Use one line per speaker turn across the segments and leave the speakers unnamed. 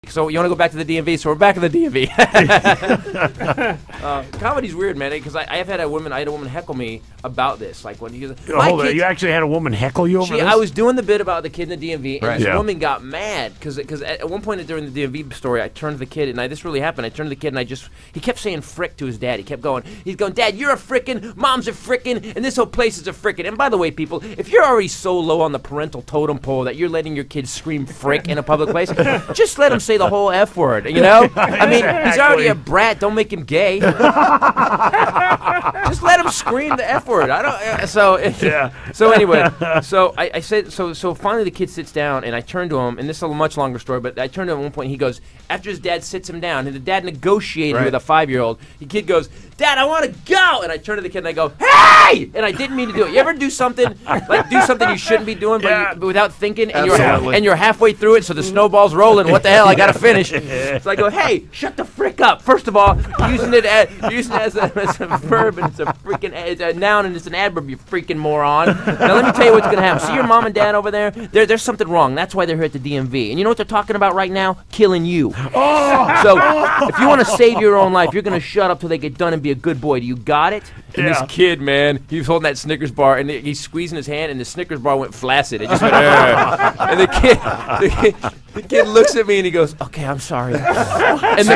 So you want to go back to the DMV? So we're back in the DMV. Comedy's weird, man. Because I had a woman heckle me about this. Like when you
you actually had a woman heckle you over this?
I was doing the bit about the kid in the DMV, and this
Yeah.
woman got mad because at one point during the DMV story, I turned to the kid, and this really happened. I turned to the kid, and he kept saying "frick" to his dad. He's going, "Dad, you're a frickin', Mom's a frickin', and this whole place is a frickin'." And by the way, people, if you're already so low on the parental totem pole that you're letting your kids scream "frick" in a public place, just let them say the whole F word, you know? I mean, he's already a brat. Don't make him gay. Just let him scream the F word. I don't. So anyway, so I said so. Finally, the kid sits down, and I turn to him, and this is a much longer story, but I turned to him at one point. And he goes, after his dad sits him down, and the dad negotiated with a 5-year-old. The kid goes, "Dad, I want to go," and I turn to the kid and I go, "Hey!" And I didn't mean to do it. You ever do something you shouldn't be doing, but without thinking, and you're halfway through it, so the snowball's rolling. What the hell? I gotta finish. So I go, "Hey, shut the frick up!" First of all, using it as a verb, and it's a noun, and it's an adverb. You freaking moron. Now let me tell you what's gonna happen. See your mom and dad over there? There's something wrong. That's why they're here at the DMV. And you know what they're talking about right now? Killing you. So if you want to save your own life, you're gonna shut up till they get done and be a good boy. Do you got it? And this kid, man, he was holding that Snickers bar, and he's squeezing his hand, and the Snickers bar went flaccid. It just went, and the kid looks at me, and he goes, "Okay, I'm sorry." And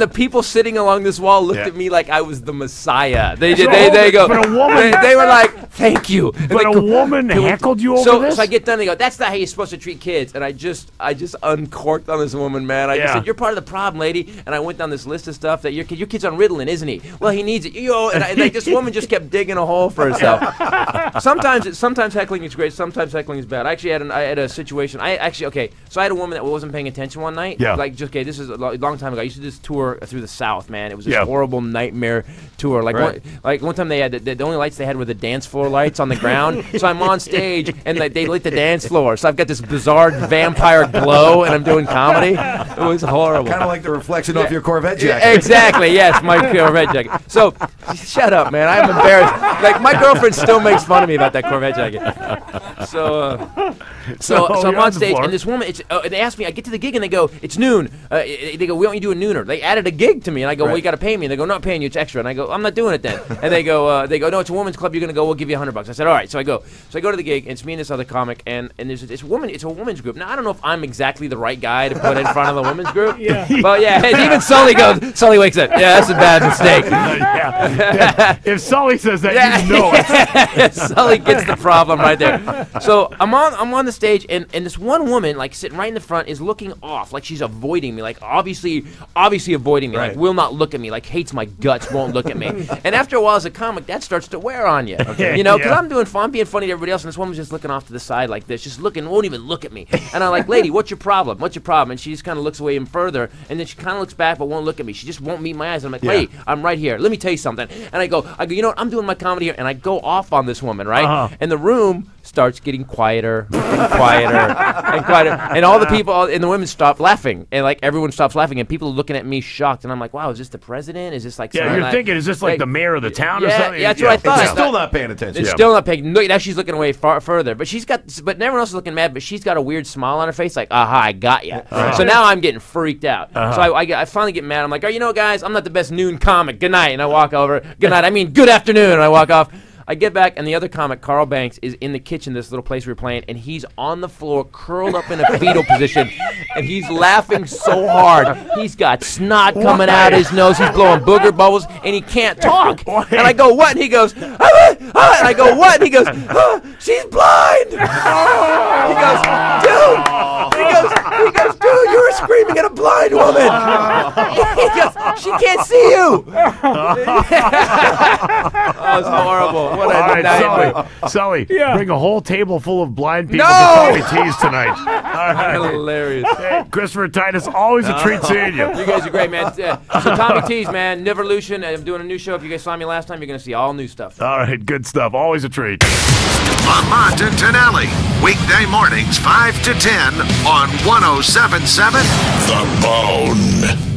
the people sitting along this wall looked at me like I was the Messiah. They did. They go.
But a woman.
They were like, "Thank you."
But a woman heckled you over this.
So I get done. They go, "That's not how you're supposed to treat kids." And I just uncorked on this woman, man. I just said, "You're part of the problem, lady." And I went down this list of stuff that your kid's on Ritalin, isn't he? Well, he needs it. And this woman just kept digging a hole for herself. Sometimes heckling is great. Sometimes heckling is bad. I had a situation. So I had a woman that wasn't paying attention one night.
Yeah.
This is a long time ago. I used to do this tour through the South, man. It was this horrible nightmare tour. One time they had the only lights they had were the dance floor lights on the ground. So I'm on stage and they lit the dance floor. So I've got this bizarre vampire glow and I'm doing comedy. It was horrible.
Kind of like the reflection off your Corvette jacket.
Exactly. Yes, my Corvette jacket. So shut up, man. I'm embarrassed. Like my girlfriend still makes fun of me about that Corvette jacket. So I'm on stage and this woman. They ask me. I get to the gig and they go, "It's noon." They go, "We want you to do a nooner." They added a gig to me and I go, "Well, you got to pay me." And they go, "Not paying you. It's extra." And I go, "I'm not doing it then." And they go, "No, it's a woman's club. You're gonna go. We'll give you $100." I said, "All right." So I go to the gig and it's me and this other comic and there's this woman. It's a women's group. Now I don't know if I'm exactly the right guy to put in front of the women's group. But even Sully goes. Sully wakes up. Yeah, that's a bad mistake.
If Sully says that, you know it.
Sully gets the problem right there. So I'm on the stage and this one woman like sitting right in the front is looking off like she's avoiding me, like obviously avoiding me, like will not look at me, like hates my guts, won't look at me. And after a while as a comic, that starts to wear on you, you know, because I'm being funny to everybody else, and this woman's just looking off to the side like this, just looking, won't even look at me. And I'm like, "Lady, what's your problem? What's your problem?" And she just kind of looks away even further, and then she kind of looks back but won't look at me. She just won't meet my eyes. And I'm like, "Hey, I'm right here. Let me tell you something." And I go, "You know what? I'm doing my comedy here," and I go off on this woman, right? And the room starts getting quieter and quieter and quieter, and all the people and the women stop laughing, and like everyone stops laughing, and people are looking at me shocked, and I'm like, "Wow, is this the president? Is this like?"
Yeah, you're thinking, is this like the mayor of the town or something?
Yeah, that's what I thought.
She's still not paying attention.
It's still not paying. No, now she's looking away further, but everyone else is looking mad, but she's got a weird smile on her face, like, "Aha, I got you." So now I'm getting freaked out. So I finally get mad. I'm like, "Oh, you know, guys, I'm not the best noon comic. Good night," and I walk over. Good night. I mean, good afternoon. And I walk off. I get back, and the other comic, Carl Banks, is in the kitchen, this little place we were playing, and he's on the floor, curled up in a fetal position, and he's laughing so hard. He's got snot coming out his nose. He's blowing booger bubbles, and he can't talk. And I go, "What?" And he goes, "Ah, ah." And I go, "What?" And he goes, "Ah, she's blind." He goes, "Dude." He goes, "Dude, you were screaming at a blind woman." He goes, "She can't see you." Oh, it's horrible. What a nightmare.
Sully, bring a whole table full of blind people to Tommy T's tonight. All right.
Hilarious.
Hey, Christopher Titus, always a treat seeing you.
You guys are great, man. So Tommy T's, man, Neverlution. I'm doing a new show. If you guys saw me last time, you're going to see all new stuff.
All right, good stuff. Always a treat.
Lamont and Tonelli, weekday mornings 5 to 10 on 107.7 The Bone.